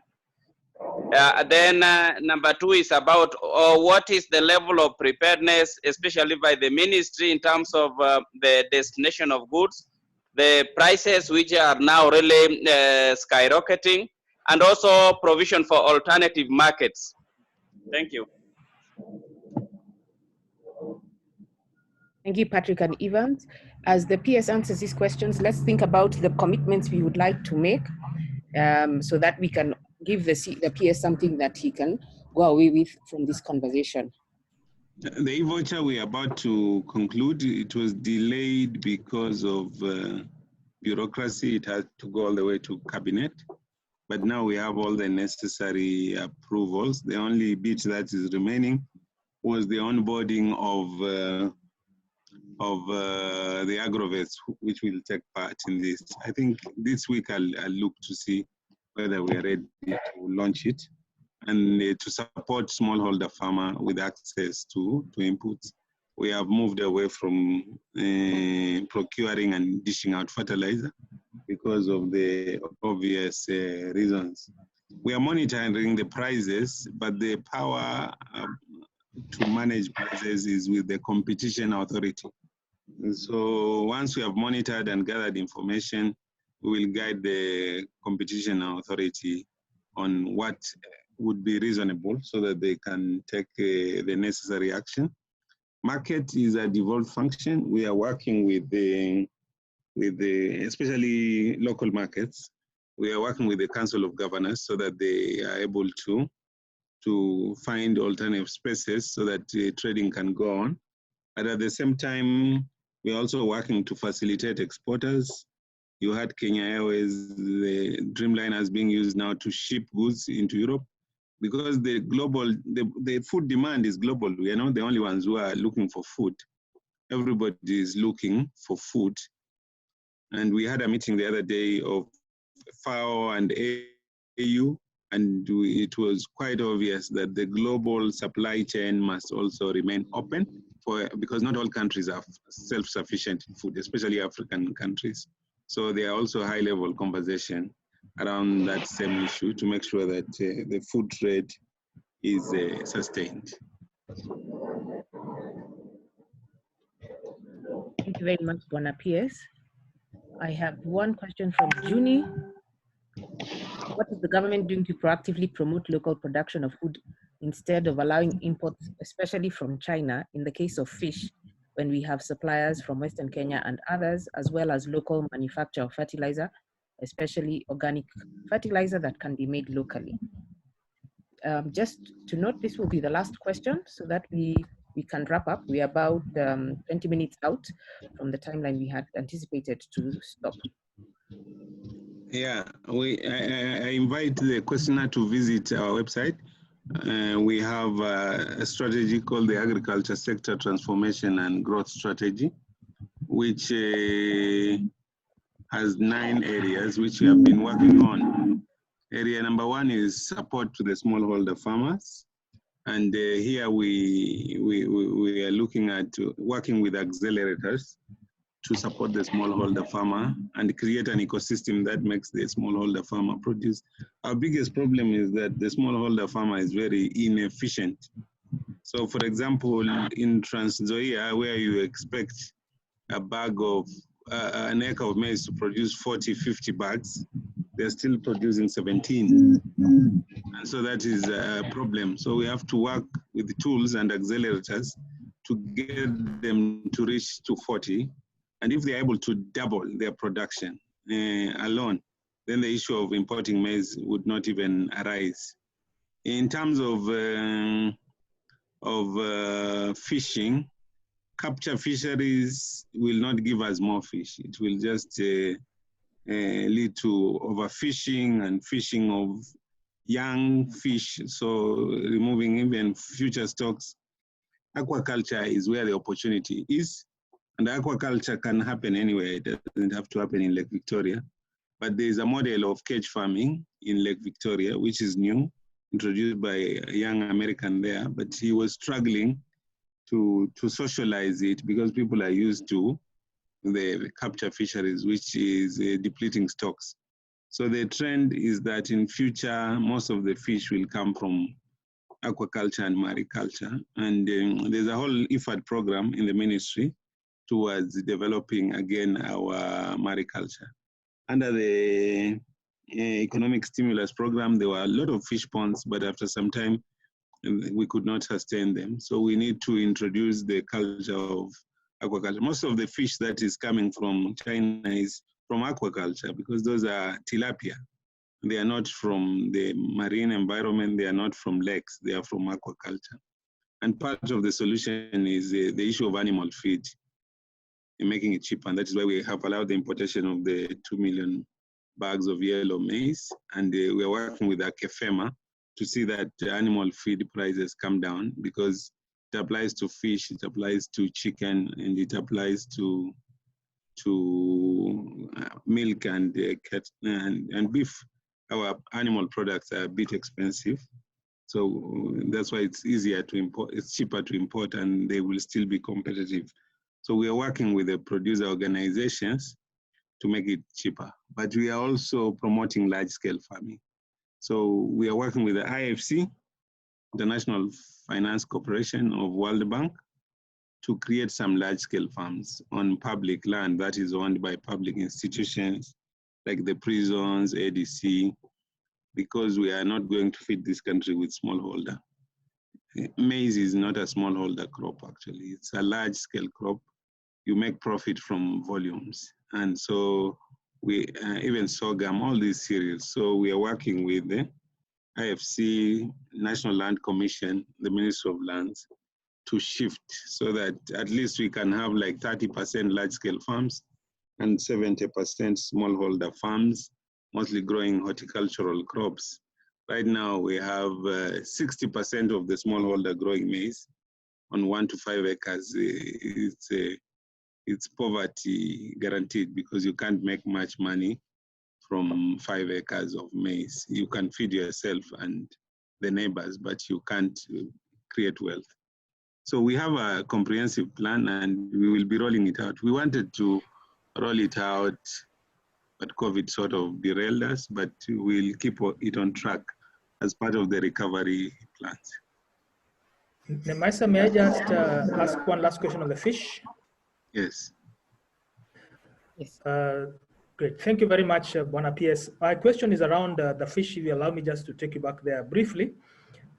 Then number two is about what is the level of preparedness, especially by the ministry, in terms of the destination of goods, the prices which are now really skyrocketing, and also provision for alternative markets. Thank you. Thank you, Patrick and Evans. As the PS answers these questions, let's think about the commitments we would like to make so that we can give the PS something that he can go away with from this conversation. The e-voucher we are about to conclude, it was delayed because of bureaucracy. It had to go all the way to cabinet. But now we have all the necessary approvals. The only bit that is remaining was the onboarding of the agrovets, which will take part in this. I think this week I'll look to see whether we are ready to launch it and to support smallholder farmer with access to inputs. We have moved away from procuring and dishing out fertilizer because of the obvious reasons. We are monitoring the prices, but the power to manage prices is with the competition authority. And so once we have monitored and gathered information, we will guide the competition authority on what would be reasonable so that they can take the necessary action. Market is a devolved function. We are working with the especially local markets. We are working with the Council of Governors so that they are able to find alternative spaces so that trading can go on. But at the same time, we're also working to facilitate exporters. You had Kenya Airways, the Dreamliner is being used now to ship goods into Europe because the food demand is global. We are not the only ones who are looking for food. everybody is looking for food. And we had a meeting the other day of FAO and AU, and it was quite obvious that the global supply chain must also remain open because not all countries are self-sufficient in food, especially African countries. So there are also high-level conversation around that same issue to make sure that the food trade is sustained. Thank you very much, Bwana P.S. I have one question from Juni. What is the government doing to proactively promote local production of food instead of allowing imports, especially from China, in the case of fish, when we have suppliers from Western Kenya and others, as well as local manufacture of fertilizer, especially organic fertilizer that can be made locally? Just to note, this will be the last question so that we can wrap up. We are about 20 minutes out from the timeline we had anticipated to stop. Yeah, I invite the questioner to visit our website. We have a strategy called the Agriculture Sector Transformation and Growth Strategy, which has 9 areas which we have been working on. Area number 1 is support to the smallholder farmers. And here we are looking at working with accelerators to support the smallholder farmer and create an ecosystem that makes the smallholder farmer produce. Our biggest problem is that the smallholder farmer is very inefficient. So for example, in Trans Nzoia, where you expect a bag of, an acre of maize to produce 40, 50 bags, they're still producing 17. And so that is a problem. So we have to work with the tools and accelerators to get them to reach to 40. And if they're able to double their production alone, then the issue of importing maize would not even arise. In terms of fishing, capture fisheries will not give us more fish. It will just lead to overfishing and fishing of young fish, so removing even future stocks. Aquaculture is where the opportunity is. And aquaculture can happen anywhere. It doesn't have to happen in Lake Victoria. But there is a model of cage farming in Lake Victoria, which is new, introduced by a young American there. But he was struggling to socialize it because people are used to the capture fisheries, which is depleting stocks. So the trend is that in future, most of the fish will come from aquaculture and mariculture. And there's a whole IFAD program in the ministry towards developing again our mariculture. Under the economic stimulus program, there were a lot of fish ponds, but after some time, we could not sustain them. So we need to introduce the culture of aquaculture. Most of the fish that is coming from China is from aquaculture because those are tilapia. They are not from the marine environment, they are not from lakes, they are from aquaculture. And part of the solution is the issue of animal feed, in making it cheaper. And that is why we have allowed the importation of the 2 million bags of yellow maize. And we are working with Akefema to see that animal feed prices come down because it applies to fish, it applies to chicken, and it applies to milk and beef. Our animal products are a bit expensive. So that's why it's easier to import, it's cheaper to import, and they will still be competitive. So we are working with the producer organizations to make it cheaper, but we are also promoting large-scale farming. So we are working with the IFC, the National Finance Corporation of World Bank, to create some large-scale farms on public land that is owned by public institutions like the prisons, ADC, because we are not going to feed this country with smallholder. Maize is not a smallholder crop, actually. It's a large-scale crop. You make profit from volumes. And so we, even sorghum, all these cereals. So we are working with the IFC, National Land Commission, the Ministry of Lands, to shift so that at least we can have like 30% large-scale farms and 70% smallholder farms, mostly growing horticultural crops. Right now we have 60% of the smallholder growing maize on 1 to 5 acres, it's poverty guaranteed, because you can't make much money from 5 acres of maize. You can feed yourself and the neighbors, but you can't create wealth. So we have a comprehensive plan and we will be rolling it out. We wanted to roll it out, but COVID sort of derailed us, but we'll keep it on track as part of the recovery plans. Nemaisa, may I just ask one last question on the fish? Yes. Yes. Great. Thank you very much, Bwana PS. My question is around the fish. If you allow me just to take you back there briefly,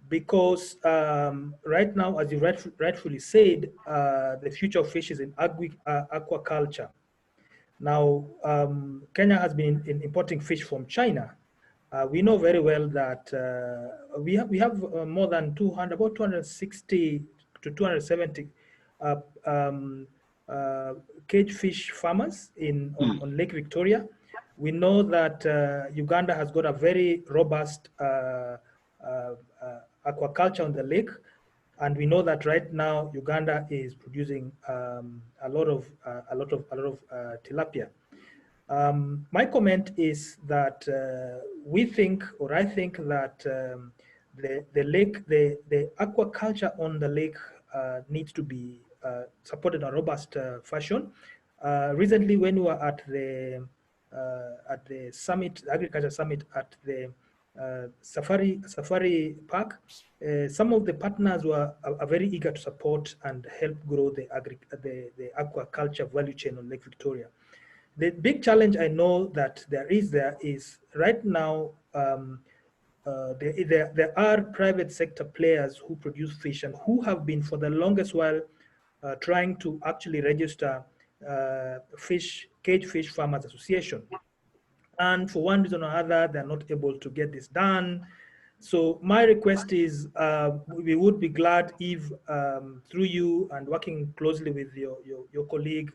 because right now, as you rightfully said, the future of fish is in aquaculture. Now, Kenya has been importing fish from China. We know very well that we have more than 260 to 270 cage fish farmers on Lake Victoria. We know that Uganda has got a very robust aquaculture on the lake, and we know that right now Uganda is producing a lot of tilapia. My comment is that I think that the aquaculture on the lake needs to be supported in a robust fashion. Recently, when we were at the summit, agriculture summit at the Safari Park, some of the partners are very eager to support and help grow the aquaculture value chain on Lake Victoria. The big challenge I know that there is right now, there are private sector players who produce fish and who have been for the longest while trying to actually register cage fish farmers association. And for one reason or other, they're not able to get this done. So my request is, we would be glad if through you and working closely with your colleague,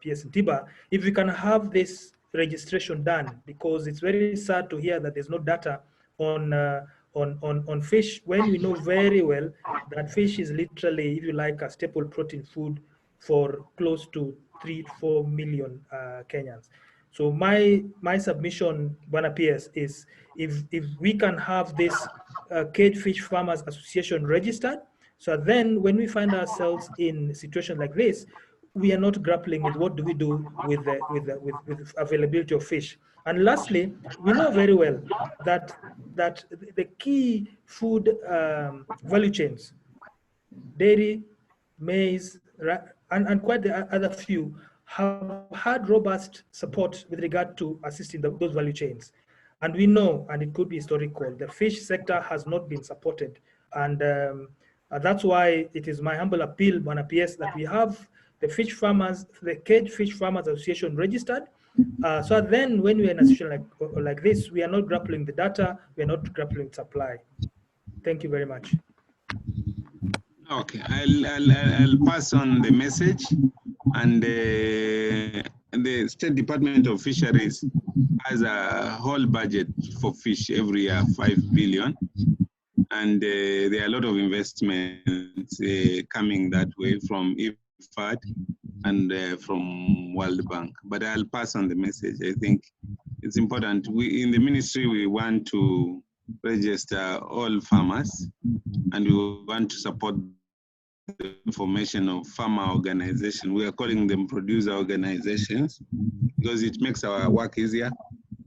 PS Ntiba, if we can have this registration done, because it's very sad to hear that there's no data on fish, when we know very well that fish is literally, if you like, a staple protein food for close to 3 to 4 million Kenyans. So my submission, Bwana PS, is if we can have this Cage Fish Farmers Association registered, so then when we find ourselves in situations like this, we are not grappling with what do we do with availability of fish. And lastly, we know very well that the key food value chains, dairy, maize, and quite the other few, have had robust support with regard to assisting those value chains. And we know, and it could be historical, the fish sector has not been supported. And that's why it is my humble appeal, Bwana PS, that we have the fish farmers, the Cage Fish Farmers Association registered. So then when we're in a situation like this, we are not grappling the data, we are not grappling supply. Thank you very much. Okay, I'll pass on the message, and the State Department of Fisheries has a whole budget for fish every year, 5 billion, and there are a lot of investments coming that way from IFAD and from World Bank. But I'll pass on the message. I think it's important. We in the ministry, we want to register all farmers, and we want to support the formation of farmer organization. We are calling them producer organizations because it makes our work easier,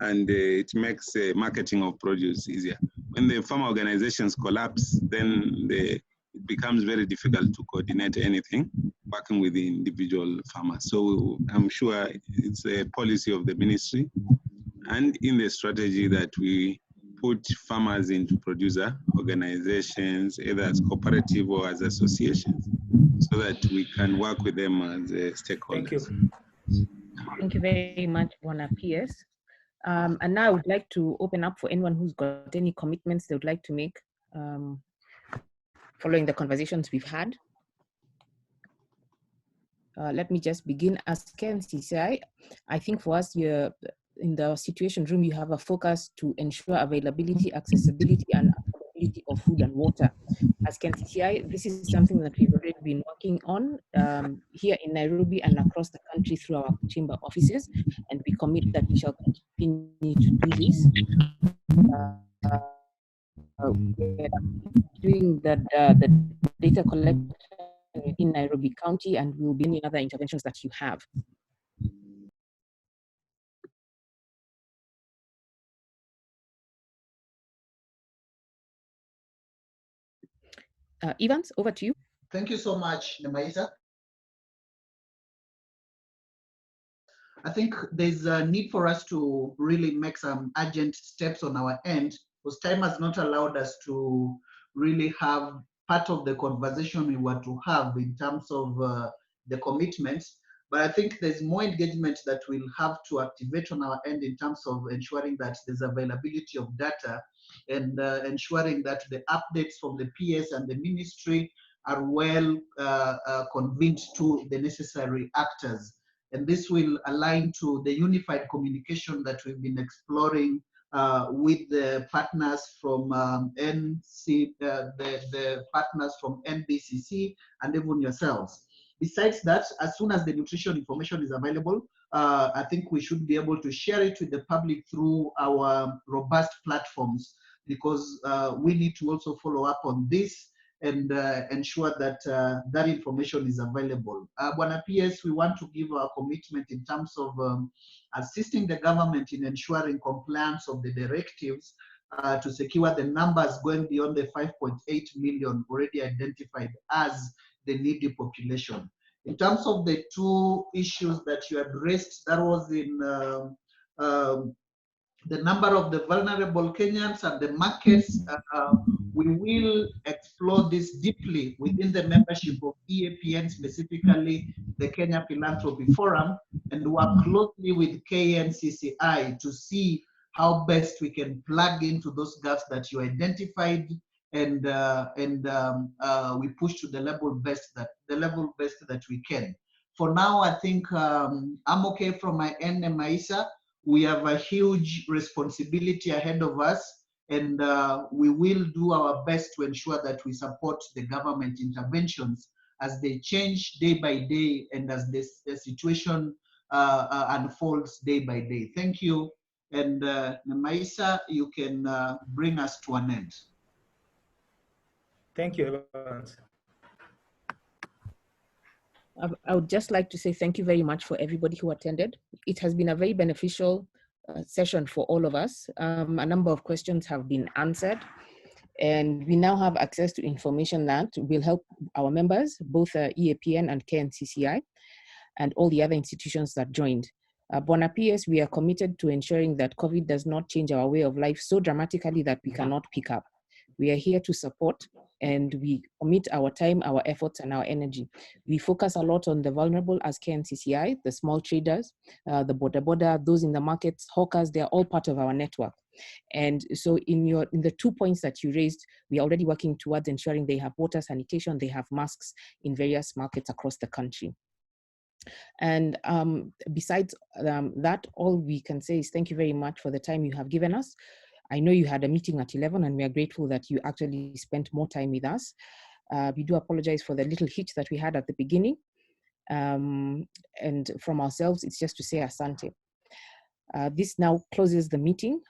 and it makes marketing of produce easier. When the farmer organizations collapse, then it becomes very difficult to coordinate anything working with the individual farmers. So I'm sure it's a policy of the ministry and in the strategy that we put farmers into producer organizations, either as cooperative or as associations, so that we can work with them as stakeholders. Thank you. Thank you very much, Bwana PS. And now I would like to open up for anyone who's got any commitments they would like to make following the conversations we've had. Let me just begin. As KNCCI, I think for us, in the Situation Room, you have a focus to ensure availability, accessibility, and affordability of food and water. as KNCCI, this is something that we've already been working on here in Nairobi and across the country through our chamber offices, and we commit that we shall continue to do this. We're doing the data collection in Nairobi County, and we'll be any other interventions that you have. Evans, over to you. Thank you so much, Nemaisa. I think there's a need for us to really make some urgent steps on our end, because time has not allowed us to really have part of the conversation we want to have in terms of the commitments. But I think there's more engagement that we'll have to activate on our end in terms of ensuring that there's availability of data and ensuring that the updates from the PS and the ministry are well convened to the necessary actors. And this will align to the unified communication that we've been exploring with the partners from the partners from NBCC and even yourselves. Besides that, as soon as the nutrition information is available, I think we should be able to share it with the public through our robust platforms, because we need to also follow up on this and ensure that that information is available. Bwana PS, we want to give our commitment in terms of assisting the government in ensuring compliance of the directives to secure the numbers going beyond the 5.8 million already identified as the needy population. In terms of the two issues that you addressed, that was in the number of the vulnerable Kenyans and the markets. We will explore this deeply within the membership of EAPN, specifically the Kenya Philanthropy Forum, and work closely with KNCCI to see how best we can plug into those gaps that you identified, and we push to the level best that we can. For now, I think I'm okay from my end, Maisa. We have a huge responsibility ahead of us, and we will do our best to ensure that we support the government interventions as they change day by day and as the situation unfolds day by day. Thank you. And Maisa, you can bring us to an end. Thank you, Evans. I would just like to say thank you very much for everybody who attended. It has been a very beneficial session for all of us. A number of questions have been answered, and we now have access to information that will help our members, both EAPN and KNCCI, and all the other institutions that joined. Bwana PS, we are committed to ensuring that COVID does not change our way of life so dramatically that we cannot pick up. We are here to support, and we commit our time, our efforts, and our energy. We focus a lot on the vulnerable as KNCCI, the small traders, the border, those in the markets, hawkers. They are all part of our network. And so in the 2 points that you raised, we are already working towards ensuring they have water, sanitation, they have masks in various markets across the country. And besides that, all we can say is thank you very much for the time you have given us. I know you had a meeting at 11, and we are grateful that you actually spent more time with us. We do apologize for the little hitch that we had at the beginning. And from ourselves, it's just to say asante. This now closes the meeting.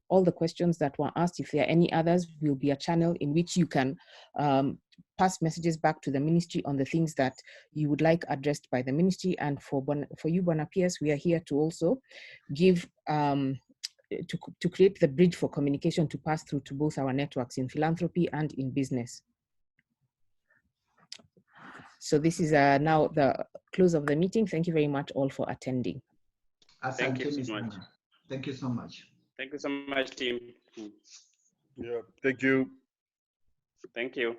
All the questions that were asked, if there are any others, will be a channel in which you can pass messages back to the ministry on the things that you would like addressed by the ministry. And for you, Bwana PS, we are here to also give, to create the bridge for communication to pass through to both our networks in philanthropy and in business. So this is now the close of the meeting. Thank you very much all for attending. Thank you so much. Thank you so much. Thank you so much, team. Yeah, thank you. Thank you.